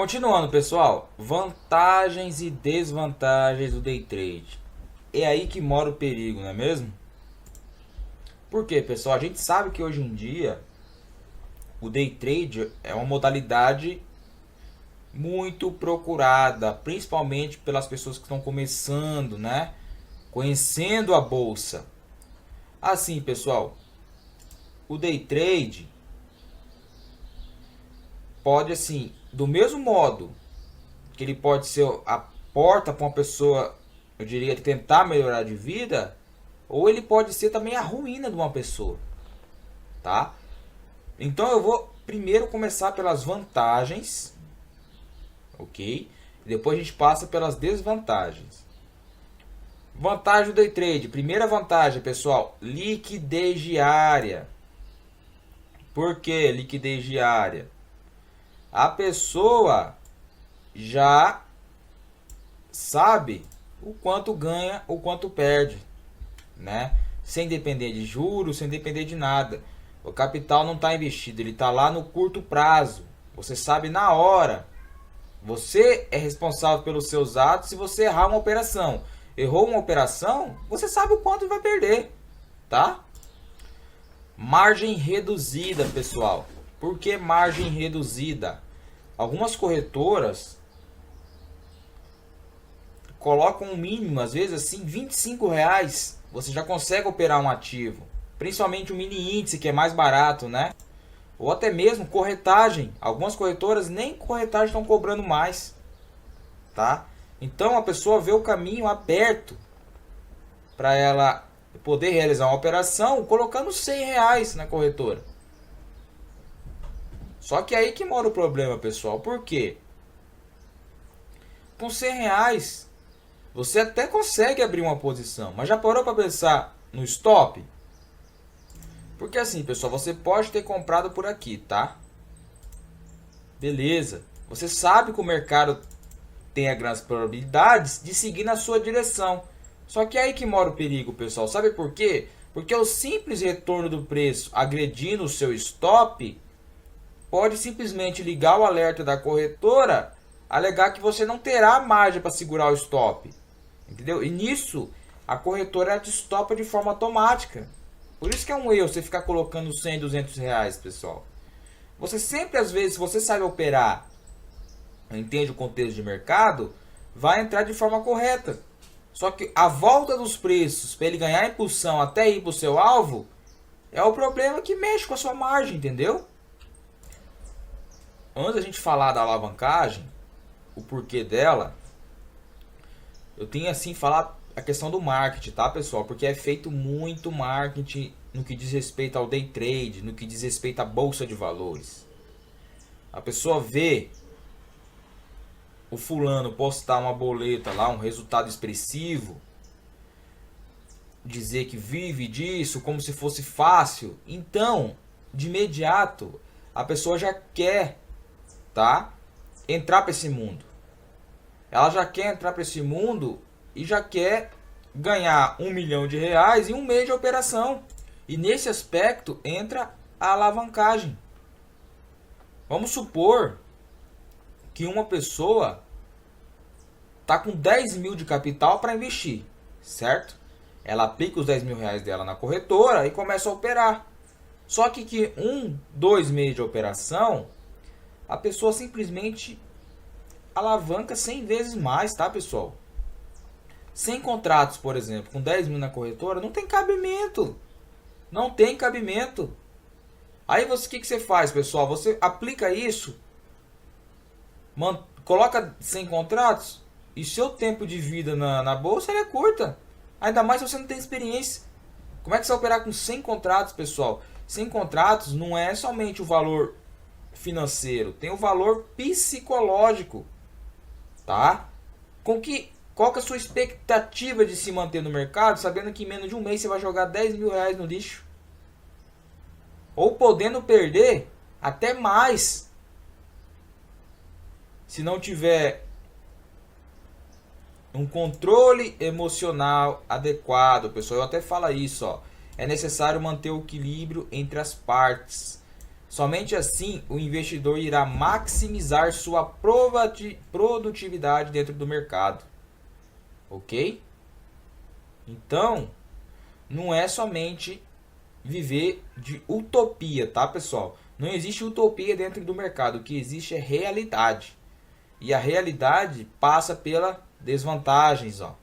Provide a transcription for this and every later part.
Continuando, pessoal, vantagens e desvantagens do day trade. É aí que mora o perigo, não é mesmo? Por quê, pessoal? A gente sabe que hoje em dia o day trade é uma modalidade muito procurada, principalmente pelas pessoas que estão começando, né? Conhecendo a bolsa. Assim, pessoal, o day trade pode, assim, do mesmo modo que ele pode ser a porta para uma pessoa, eu diria, tentar melhorar de vida, ou ele pode ser também a ruína de uma pessoa, tá? Então eu vou primeiro começar pelas vantagens, ok? E depois a gente passa pelas desvantagens. Vantagem do day trade. Primeira vantagem, pessoal, liquidez diária. Por que liquidez diária? A pessoa já sabe o quanto ganha, o quanto perde, né? Sem depender de juros, sem depender de nada. O capital não está investido, ele está lá no curto prazo. Você sabe na hora. Você é responsável pelos seus atos se você errar uma operação. Errou uma operação, você sabe o quanto vai perder, tá? Margem reduzida, pessoal. Por que margem reduzida? Algumas corretoras colocam um mínimo, às vezes assim, R$ 25. Você já consegue operar um ativo. Principalmente o mini índice, que é mais barato, né? Ou até mesmo corretagem. Algumas corretoras nem corretagem estão cobrando mais, tá? Então a pessoa vê o caminho aberto para ela poder realizar uma operação colocando R$ 100 na corretora. Só que aí que mora o problema, pessoal. Por quê? Com R$ 100 você até consegue abrir uma posição, mas já parou para pensar no stop? Porque assim, pessoal, você pode ter comprado por aqui, tá? Beleza. Você sabe que o mercado tem as grandes probabilidades de seguir na sua direção. Só que é aí que mora o perigo, pessoal. Sabe por quê? Porque o simples retorno do preço agredindo o seu stop pode simplesmente ligar o alerta da corretora, alegar que você não terá margem para segurar o stop. Entendeu? E nisso, a corretora te stopa de forma automática. Por isso que é um erro você ficar colocando 100, R$ 200, pessoal. Você sempre, às vezes, se você sabe operar, entende o contexto de mercado, vai entrar de forma correta. Só que a volta dos preços para ele ganhar impulsão até ir para o seu alvo é o problema que mexe com a sua margem, entendeu? Antes da gente falar da alavancagem, o porquê dela, eu tenho assim falar a questão do marketing, tá, pessoal? Porque é feito muito marketing no que diz respeito ao day trade, no que diz respeito à bolsa de valores. A pessoa vê o fulano postar uma boleta lá, um resultado expressivo, dizer que vive disso como se fosse fácil. Então, de imediato, a pessoa já quer, tá, entrar para esse mundo. Ela já quer entrar para esse mundo e já quer ganhar R$ 1 milhão em um mês de operação. E nesse aspecto entra a alavancagem. Vamos supor que uma pessoa está com 10 mil de capital para investir, certo? Ela aplica os R$ 10.000 dela na corretora e começa a operar. Só que 2 meses de operação, a pessoa simplesmente alavanca 100 vezes mais, tá, pessoal? 100 contratos, por exemplo, com 10 mil na corretora, não tem cabimento. Não tem cabimento. Aí o que você faz, pessoal? Você aplica isso, coloca 100 contratos e seu tempo de vida na bolsa é curta. Ainda mais se você não tem experiência. Como é que você vai operar com 100 contratos, pessoal? 100 contratos não é somente o valor financeiro, tem o valor psicológico, tá? Qual que é a sua expectativa de se manter no mercado, sabendo que em menos de um mês você vai jogar R$ 10.000 no lixo? Ou podendo perder até mais, se não tiver um controle emocional adequado, pessoal. Eu até falo isso, ó. É necessário manter o equilíbrio entre as partes. Somente assim o investidor irá maximizar sua produtividade dentro do mercado. Ok? Então, não é somente viver de utopia, tá, pessoal? Não existe utopia dentro do mercado. O que existe é realidade. E a realidade passa pelas desvantagens, ó.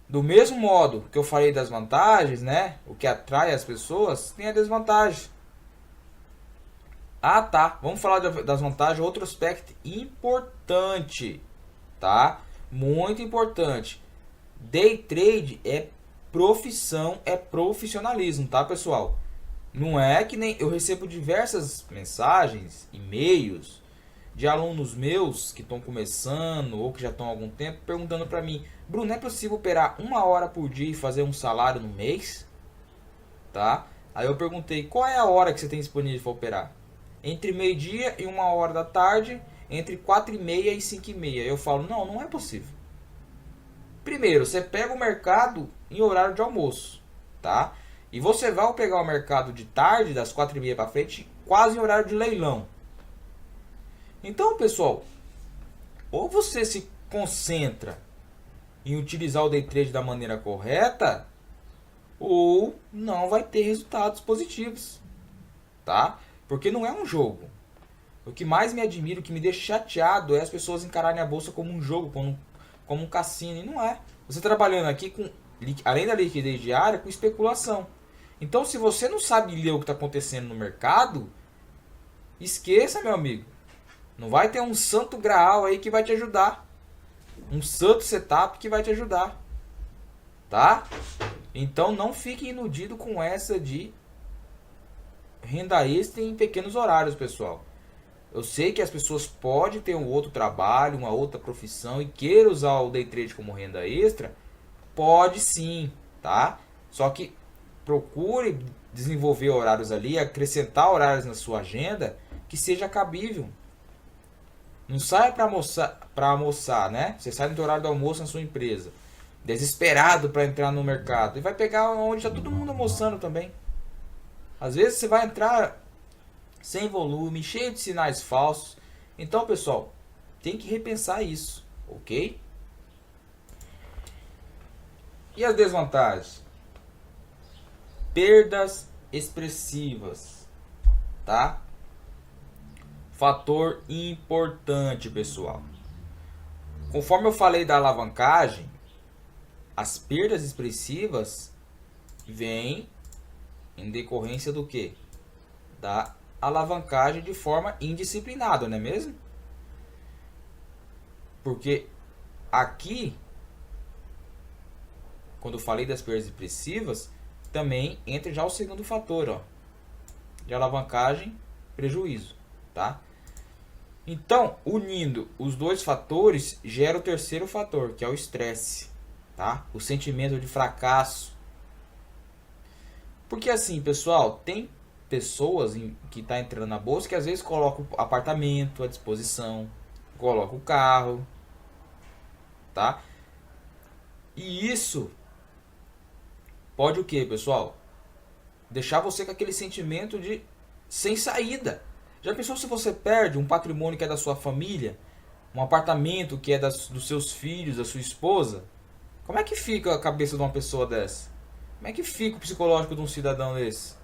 Do mesmo modo que eu falei das vantagens, né? O que atrai as pessoas tem a desvantagem. Ah, tá. Vamos falar das vantagens. Outro aspecto importante, tá? Muito importante. Day trade é profissão, é profissionalismo, tá, pessoal? Não é que nem eu recebo diversas mensagens, e-mails de alunos meus que estão começando ou que já estão há algum tempo perguntando para mim: Bruno, é possível operar 1 hora por dia e fazer um salário no mês? Tá? Aí eu perguntei: qual é a hora que você tem disponível para operar? Entre meio-dia e 1 hora da tarde, entre 4h30 e 5h30. Eu falo: não, não é possível. Primeiro, você pega o mercado em horário de almoço, tá? E você vai pegar o mercado de tarde, das 4h30 para frente, quase em horário de leilão. Então, pessoal, ou você se concentra em utilizar o day trade da maneira correta, ou não vai ter resultados positivos, tá? Porque não é um jogo. O que mais me admira, o que me deixa chateado é as pessoas encararem a bolsa como um jogo, como um cassino, e não é. Você trabalhando aqui com, além da liquidez diária, com especulação. Então, se você não sabe ler o que está acontecendo no mercado, esqueça, meu amigo. Não vai ter um santo graal aí que vai te ajudar. Um santo setup que vai te ajudar. Tá? Então não fique iludido com essa de renda extra em pequenos horários, pessoal. Eu sei que as pessoas podem ter um outro trabalho, uma outra profissão e queira usar o day trade como renda extra. Pode sim, tá? Só que procure desenvolver horários ali, acrescentar horários na sua agenda que seja cabível. Não saia para almoçar, né? Você sai no horário do almoço na sua empresa, desesperado para entrar no mercado, e vai pegar onde está todo mundo almoçando também. Às vezes você vai entrar sem volume, cheio de sinais falsos. Então, pessoal, tem que repensar isso, ok? E as desvantagens? Perdas expressivas, tá? Fator importante, pessoal. Conforme eu falei da alavancagem, as perdas expressivas vêm em decorrência do quê? Da alavancagem de forma indisciplinada, não é mesmo? Porque aqui, quando eu falei das perdas expressivas, também entra já o segundo fator, ó, de alavancagem, prejuízo, tá? Então, unindo os dois fatores, gera o terceiro fator, que é o estresse, tá? O sentimento de fracasso. Porque assim, pessoal, tem pessoas que estão entrando na bolsa que às vezes colocam o apartamento à disposição, colocam o carro, tá? E isso pode o que, pessoal? Deixar você com aquele sentimento de sem saída. Já pensou se você perde um patrimônio que é da sua família, um apartamento que é dos seus filhos, da sua esposa? Como é que fica a cabeça de uma pessoa dessa? Como é que fica o psicológico de um cidadão desse?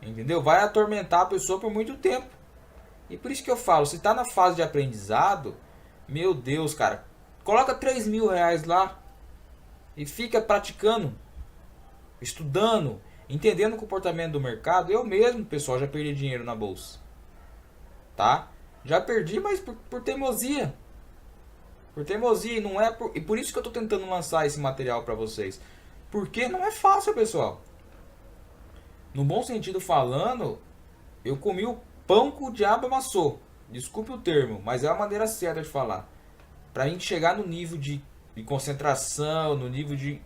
Entendeu? Vai atormentar a pessoa por muito tempo. E por isso que eu falo, se está na fase de aprendizado, meu Deus, cara, coloca 3.000 reais lá e fica praticando, estudando, entendendo o comportamento do mercado. Eu mesmo, pessoal, já perdi dinheiro na bolsa, tá? Já perdi, mas por teimosia. Por teimosia, e não é e por isso que eu tô tentando lançar esse material para vocês. Porque não é fácil, pessoal. No bom sentido falando, eu comi o pão que o diabo amassou. Desculpe o termo, mas é a maneira certa de falar. Pra gente chegar no nível de concentração, no nível de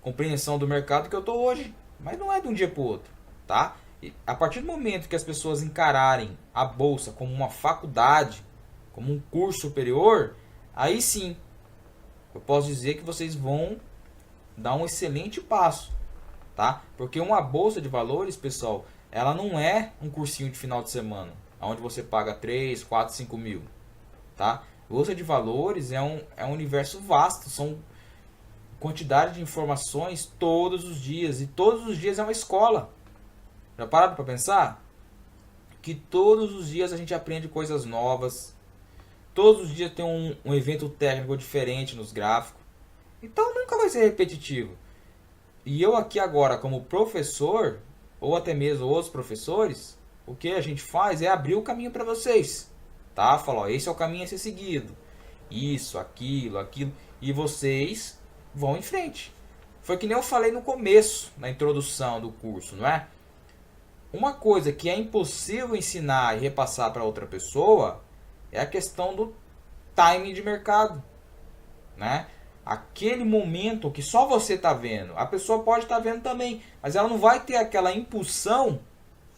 compreensão do mercado que eu tô hoje. Mas não é de um dia pro outro, tá? E a partir do momento que as pessoas encararem a bolsa como uma faculdade, como um curso superior, aí sim, eu posso dizer que vocês vão dar um excelente passo, tá? Porque uma bolsa de valores, pessoal, ela não é um cursinho de final de semana, onde você paga 3, 4, 5 mil, tá? Bolsa de valores é um universo vasto, são quantidade de informações todos os dias, e todos os dias é uma escola. Já pararam para pensar? Que todos os dias a gente aprende coisas novas, todos os dias tem um evento técnico diferente nos gráficos, então nunca vai ser repetitivo. E eu aqui agora, como professor, ou até mesmo outros professores, o que a gente faz é abrir o caminho para vocês, tá? Falar, ó, esse é o caminho a ser seguido, isso, aquilo, e vocês vão em frente. Foi que nem eu falei no começo, na introdução do curso, não é? Uma coisa que é impossível ensinar e repassar para outra pessoa é a questão do timing de mercado, né? Aquele momento que só você está vendo, a pessoa pode estar vendo também, mas ela não vai ter aquela impulsão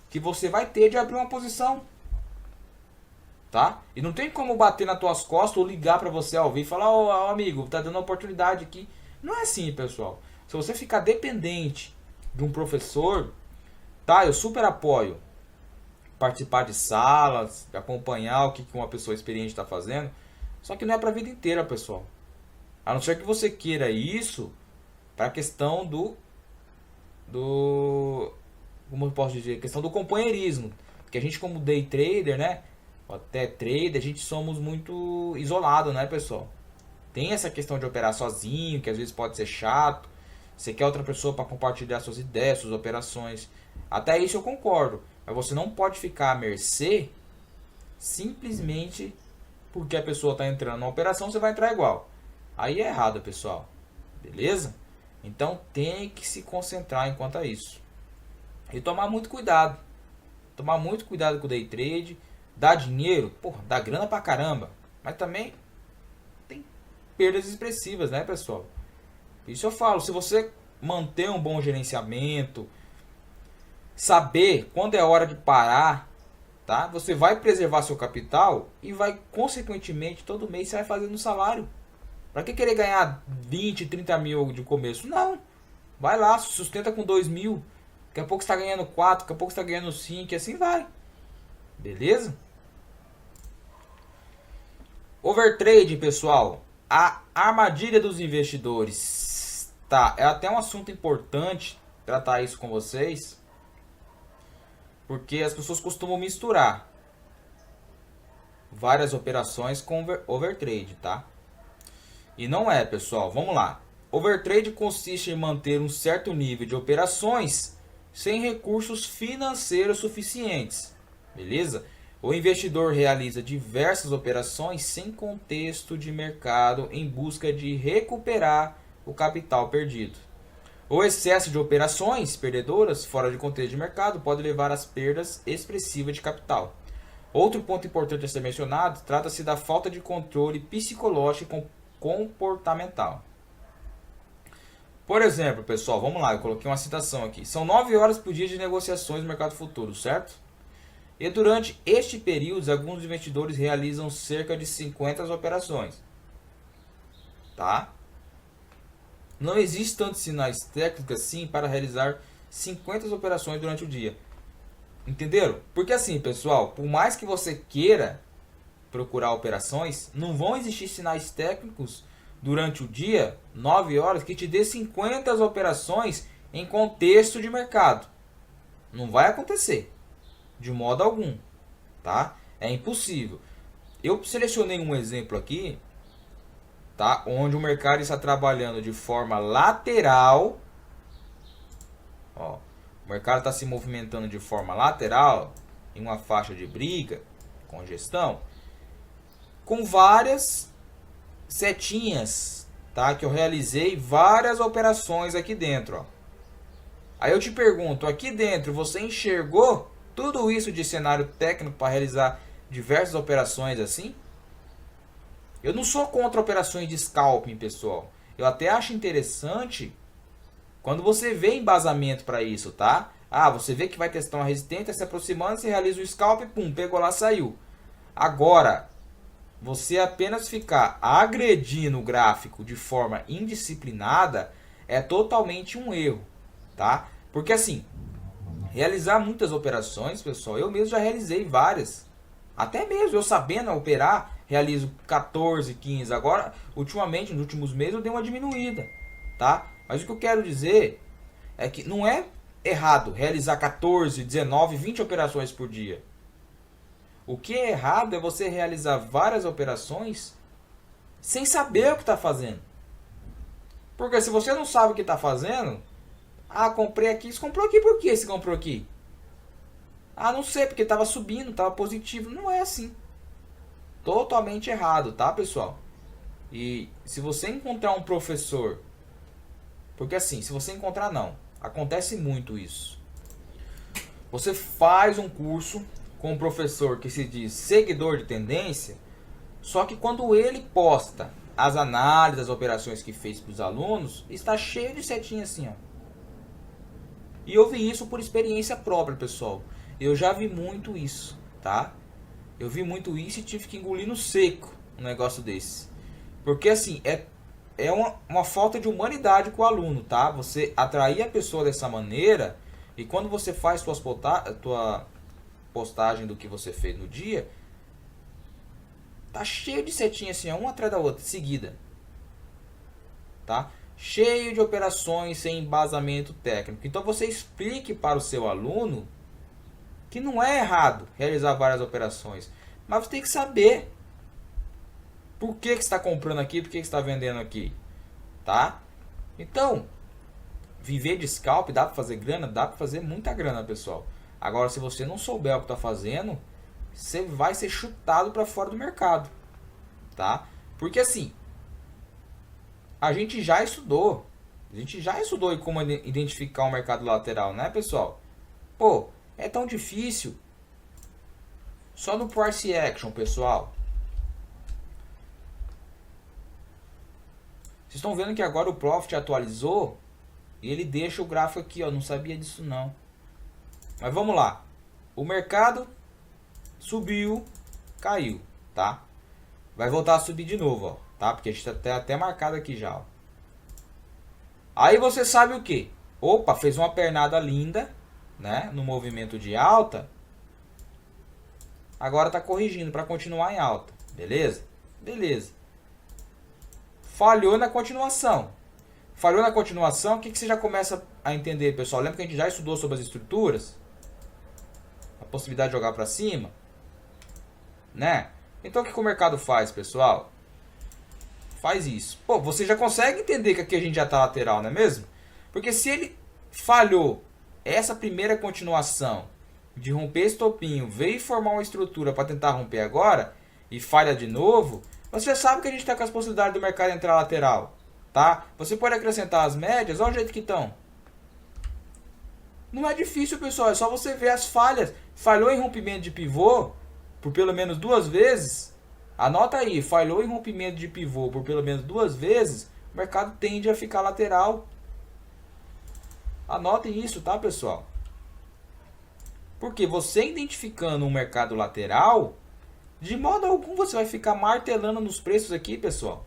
que você vai ter de abrir uma posição, tá? E não tem como bater nas tuas costas ou ligar para você ao vivo e falar, ô amigo, tá dando uma oportunidade aqui. Não é assim, pessoal. Se você ficar dependente de um professor, tá? Eu super apoio participar de salas, de acompanhar o que uma pessoa experiente está fazendo, só que não é para a vida inteira, pessoal. A não ser que você queira isso para a questão como eu posso dizer, questão do companheirismo, porque a gente como day trader, né, até trader, a gente somos muito isolado, né, pessoal? Tem essa questão de operar sozinho, que às vezes pode ser chato. Você quer outra pessoa para compartilhar suas ideias, suas operações. Até isso eu concordo, mas você não pode ficar à mercê simplesmente porque a pessoa está entrando na operação, você vai entrar igual. Aí é errado, pessoal. Beleza? Então tem que se concentrar enquanto a isso. E tomar muito cuidado. Tomar muito cuidado com o day trade. Dá dinheiro, porra, dá grana pra caramba. Mas também tem perdas expressivas, né, pessoal? Por isso eu falo, se você manter um bom gerenciamento, saber quando é hora de parar, tá? Você vai preservar seu capital e vai, consequentemente, todo mês você vai fazendo um salário. Para que querer ganhar 20, 30 mil de começo? Não. Vai lá, sustenta com 2 mil. Daqui a pouco você está ganhando 4, daqui a pouco você está ganhando 5 e assim vai. Beleza? Overtrade, pessoal. A armadilha dos investidores. Tá, é até um assunto importante tratar isso com vocês. Porque as pessoas costumam misturar várias operações com overtrade, tá? E não é, pessoal. Vamos lá. Overtrade consiste em manter um certo nível de operações sem recursos financeiros suficientes. Beleza? O investidor realiza diversas operações sem contexto de mercado em busca de recuperar o capital perdido. O excesso de operações perdedoras fora de contexto de mercado pode levar às perdas expressivas de capital. Outro ponto importante a ser mencionado trata-se da falta de controle psicológico comportamental. Por exemplo, pessoal, vamos lá, eu coloquei uma citação aqui. São 9 horas por dia de negociações no mercado futuro, certo? E durante este período, alguns investidores realizam cerca de 50 operações. Tá? Não existe tantos sinais técnicos assim para realizar 50 operações durante o dia. Entenderam? Porque assim, pessoal, por mais que você queira procurar operações, não vão existir sinais técnicos durante o dia, 9 horas, que te dê 50 operações em contexto de mercado. Não vai acontecer. De modo algum. Tá? É impossível. Eu selecionei um exemplo aqui, tá? Onde o mercado está trabalhando de forma lateral. Ó, o mercado está se movimentando de forma lateral em uma faixa de briga, congestão, com várias setinhas, tá? Que eu realizei várias operações aqui dentro, ó. Aí eu te pergunto, aqui dentro você enxergou tudo isso de cenário técnico para realizar diversas operações assim? Eu não sou contra operações de scalping, pessoal. Eu até acho interessante quando você vê embasamento para isso, tá? Ah, você vê que vai testar uma resistência, se aproximando, você realiza o scalp, pum, pegou lá, saiu. Agora, você apenas ficar agredindo o gráfico de forma indisciplinada é totalmente um erro, tá? Porque assim, realizar muitas operações, pessoal. Eu mesmo já realizei várias. Até mesmo eu sabendo operar, realizo 14, 15. Agora, ultimamente, nos últimos meses, eu dei uma diminuída, tá? Mas o que eu quero dizer é que não é errado realizar 14, 19, 20 operações por dia. O que é errado é você realizar várias operações sem saber o que está fazendo. Porque se você não sabe o que está fazendo, comprei aqui. Você comprou aqui por que você comprou aqui? Não sei, porque estava subindo, estava positivo. Não é assim. Totalmente errado, tá, pessoal? E se você encontrar um professor... Porque assim, se você encontrar, não. Acontece muito isso. Você faz um curso com um professor que se diz seguidor de tendência, só que quando ele posta as análises, as operações que fez para os alunos, está cheio de setinha assim, ó. E eu vi isso por experiência própria, pessoal. Eu já vi muito isso, tá? Eu vi muito isso e tive que engolir no seco um negócio desse. Porque assim, é uma falta de humanidade com o aluno, tá? Você atrair a pessoa dessa maneira, e quando você faz tua postagem do que você fez no dia, tá cheio de setinha assim, uma atrás da outra, seguida. Tá? Cheio de operações sem embasamento técnico. Então você explique para o seu aluno que não é errado realizar várias operações, mas você tem que saber por que você está comprando aqui, por que você está vendendo aqui, tá? Então, viver de scalp dá para fazer grana, dá para fazer muita grana, pessoal. Agora, se você não souber o que está fazendo, você vai ser chutado para fora do mercado, tá? Porque assim, a gente já estudou como identificar um mercado lateral, né, pessoal? Pô, é tão difícil. Só no Price Action, pessoal. Vocês estão vendo que agora o Profit atualizou e ele deixa o gráfico aqui, ó. Não sabia disso não. Mas vamos lá. O mercado subiu, caiu, tá? Vai voltar a subir de novo, ó, tá? Porque a gente tá até marcado aqui já, ó. Aí você sabe o que? Opa, fez uma pernada linda, né? No movimento de alta. Agora tá corrigindo para continuar em alta, beleza? Beleza. Falhou na continuação. Falhou na continuação, o que você já começa a entender, pessoal? Lembra que a gente já estudou sobre as estruturas? A possibilidade de jogar para cima, né? Então o que o mercado faz, pessoal? Faz isso. Pô, você já consegue entender que aqui a gente já está lateral, não é mesmo? Porque se ele falhou essa primeira continuação de romper esse topinho, veio formar uma estrutura para tentar romper agora e falha de novo, você já sabe que a gente está com as possibilidades do mercado entrar lateral, tá? Você pode acrescentar as médias, olha o jeito que estão. Não é difícil, pessoal, é só você ver as falhas. Falhou em rompimento de pivô por pelo menos 2 vezes. Anota aí, falhou em rompimento de pivô por pelo menos 2 vezes, o mercado tende a ficar lateral. Anotem isso, tá, pessoal? Porque você identificando um mercado lateral, de modo algum você vai ficar martelando nos preços aqui, pessoal.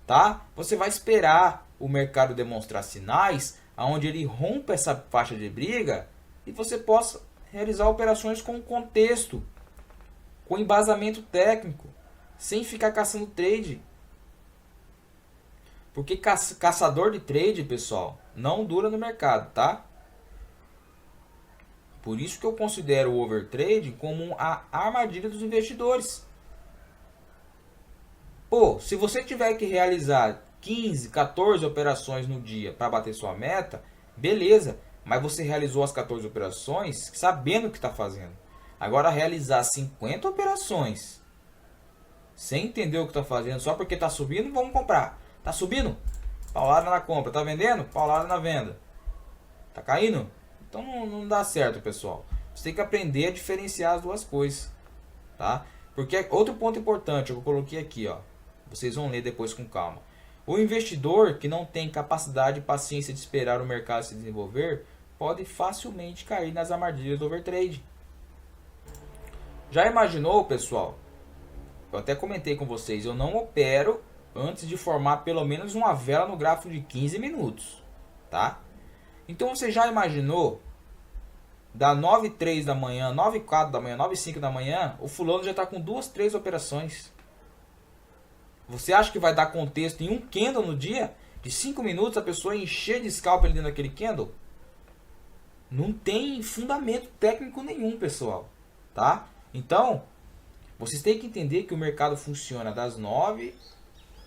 Tá? Você vai esperar o mercado demonstrar sinais onde ele rompa essa faixa de briga e você possa realizar operações com contexto, com embasamento técnico, sem ficar caçando trade. Porque caçador de trade, pessoal, não dura no mercado, tá? Por isso que eu considero o overtrade como a armadilha dos investidores. Pô, se você tiver que realizar 15, 14 operações no dia para bater sua meta, beleza. Mas você realizou as 14 operações sabendo o que está fazendo. Agora realizar 50 operações sem entender o que está fazendo, só porque está subindo, vamos comprar. Está subindo? Paulada na compra. Está vendendo? Paulada na venda. Está caindo? Então não dá certo, pessoal. Você tem que aprender a diferenciar as duas coisas, tá? Porque outro ponto importante, eu coloquei aqui, ó. Vocês vão ler depois com calma. O investidor que não tem capacidade e paciência de esperar o mercado se desenvolver pode facilmente cair nas armadilhas do overtrade. Já imaginou, pessoal? Eu até comentei com vocês, eu não opero antes de formar pelo menos uma vela no gráfico de 15 minutos, tá? Então você já imaginou dá 9h03 da manhã, 9h04 da manhã, 9h05 da manhã, o fulano já está com 2, 3 operações. Você acha que vai dar contexto em um candle no dia? De 5 minutos a pessoa encher de scalp ali dentro daquele candle? Não tem fundamento técnico nenhum, pessoal. Tá? Então, vocês têm que entender que o mercado funciona das 9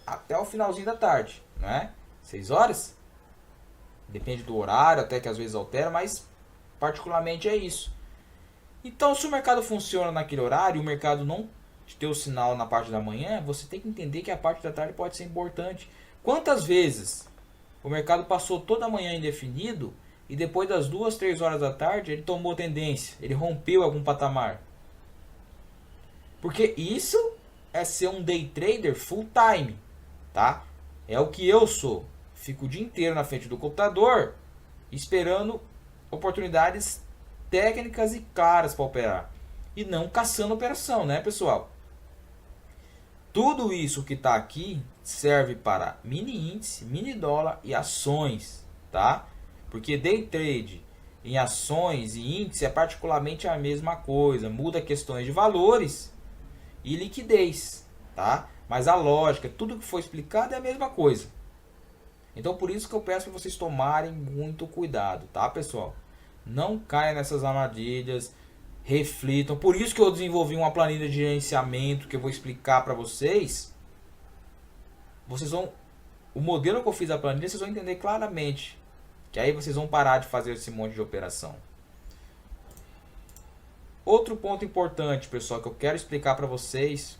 até o finalzinho da tarde. Não é? 6 horas? Depende do horário, até que às vezes altera, mas particularmente é isso. Então, se o mercado funciona naquele horário, o mercado não ter o sinal na parte da manhã, você tem que entender que a parte da tarde pode ser importante. Quantas vezes o mercado passou toda a manhã indefinido e depois das 2, 3 horas da tarde ele tomou tendência, ele rompeu algum patamar? Porque isso é ser um day trader full time, tá? É o que eu sou. Fico o dia inteiro na frente do computador esperando oportunidades técnicas e claras para operar e não caçando operação, né, pessoal? Tudo isso que está aqui serve para mini índice, mini dólar e ações, tá? Porque day trade em ações e índice é particularmente a mesma coisa, muda questões de valores e liquidez, tá? Mas a lógica, tudo que foi explicado é a mesma coisa. Então por isso que eu peço para vocês tomarem muito cuidado, tá, pessoal? Não caia nessas armadilhas, reflitam. Por isso que eu desenvolvi uma planilha de gerenciamento que eu vou explicar para vocês. Vocês vão, o modelo que eu fiz a planilha, vocês vão entender claramente. Que aí vocês vão parar de fazer esse monte de operação. Outro ponto importante, pessoal, que eu quero explicar para vocês,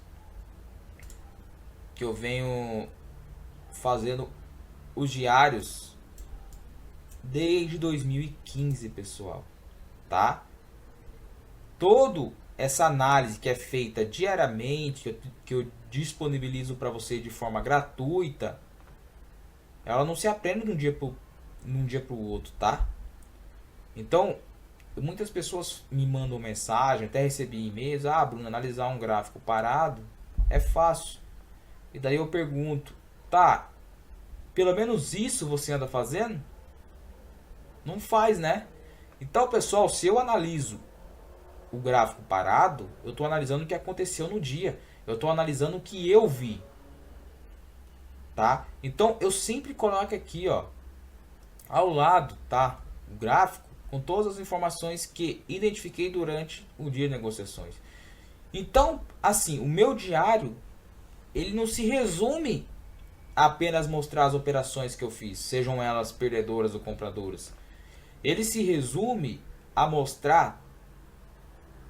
que eu venho fazendo os diários desde 2015, pessoal, tá? Toda essa análise que é feita diariamente, que eu disponibilizo para você de forma gratuita, ela não se aprende de um dia para o outro, tá? Então, muitas pessoas me mandam mensagem, até recebi e-mails, Bruno, analisar um gráfico parado é fácil. E daí eu pergunto, tá, pelo menos isso você anda fazendo? Não faz, né? Então, pessoal, se eu analiso o gráfico parado, eu estou analisando o que aconteceu no dia. Eu estou analisando o que eu vi. Tá? Então, eu sempre coloco aqui, ó, ao lado, tá? O gráfico com todas as informações que identifiquei durante o dia de negociações. Então, assim, o meu diário, ele não se resume a apenas mostrar as operações que eu fiz, sejam elas perdedoras ou compradoras. Ele se resume a mostrar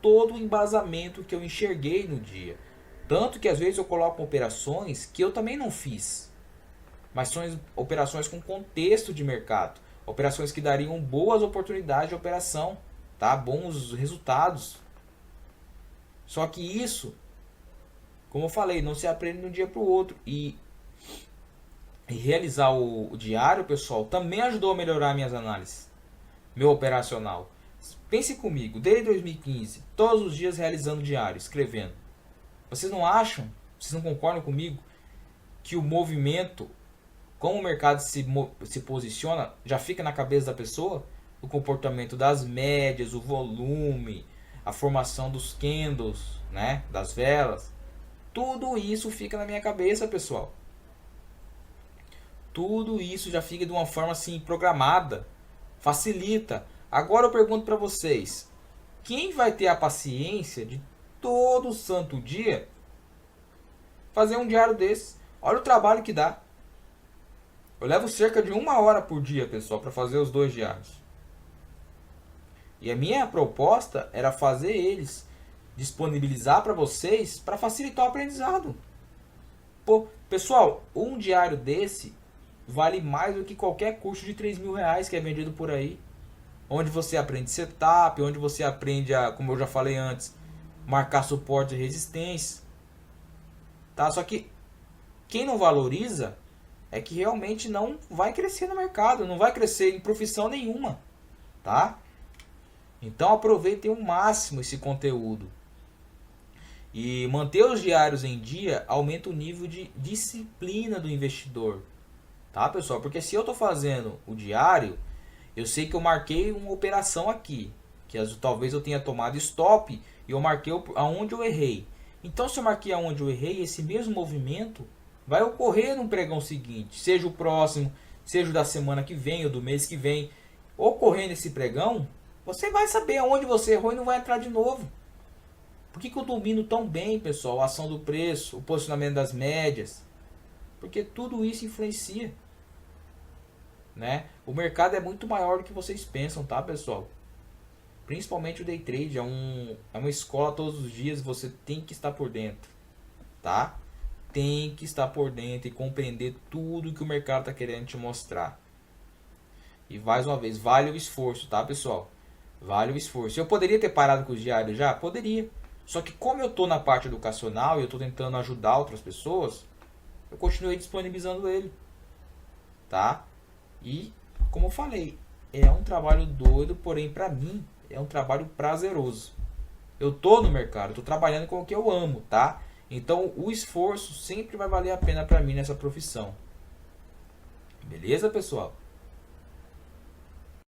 todo o embasamento que eu enxerguei no dia. Tanto que às vezes eu coloco operações que eu também não fiz. Mas são operações com contexto de mercado. Operações que dariam boas oportunidades de operação, tá? Bons resultados. Só que isso, como eu falei, não se aprende de um dia para o outro. E realizar o diário, pessoal, também ajudou a melhorar minhas análises. Meu operacional. Pense comigo, desde 2015, todos os dias realizando diário, escrevendo. Vocês não acham, vocês não concordam comigo, que o movimento, como o mercado se posiciona, já fica na cabeça da pessoa? O comportamento das médias, o volume, a formação dos candles, né, das velas. Tudo isso fica na minha cabeça, pessoal. Tudo isso já fica de uma forma assim programada. Facilita. Agora eu pergunto para vocês, quem vai ter a paciência de todo santo dia fazer um diário desse? Olha o trabalho que dá. Eu levo cerca de 1 hora por dia, pessoal, para fazer os 2 diários. E a minha proposta era fazer eles, disponibilizar para vocês, para facilitar o aprendizado. Pô, pessoal, um diário desse vale mais do que qualquer curso de R$3.000 que é vendido por aí. Onde você aprende setup, onde você aprende a, como eu já falei antes, marcar suporte e resistência. Tá? Só que quem não valoriza é que realmente não vai crescer no mercado, não vai crescer em profissão nenhuma. Tá? Então aproveitem ao máximo esse conteúdo. E manter os diários em dia aumenta o nível de disciplina do investidor. Tá, pessoal? Porque se eu estou fazendo o diário, eu sei que eu marquei uma operação aqui, Que talvez eu tenha tomado stop e eu marquei aonde eu errei. Então, se eu marquei aonde eu errei, esse mesmo movimento vai ocorrer no pregão seguinte, seja o próximo, seja o da semana que vem ou do mês que vem. Ocorrendo esse pregão, você vai saber aonde você errou e não vai entrar de novo. Por que eu domino tão bem, pessoal, a ação do preço, o posicionamento das médias? Porque tudo isso influencia, né? O mercado é muito maior do que vocês pensam, tá, pessoal? Principalmente o day trade, é uma escola todos os dias, você tem que estar por dentro, tá? Tem que estar por dentro e compreender tudo que o mercado está querendo te mostrar. E mais uma vez, vale o esforço, tá, pessoal? Vale o esforço. Eu poderia ter parado com os diários já? Poderia. Só que como eu estou na parte educacional e eu estou tentando ajudar outras pessoas, eu continuei disponibilizando ele, tá? E, como eu falei, é um trabalho doido, porém para mim é um trabalho prazeroso. Eu tô no mercado, tô trabalhando com o que eu amo, tá? Então o esforço sempre vai valer a pena para mim nessa profissão. Beleza, pessoal?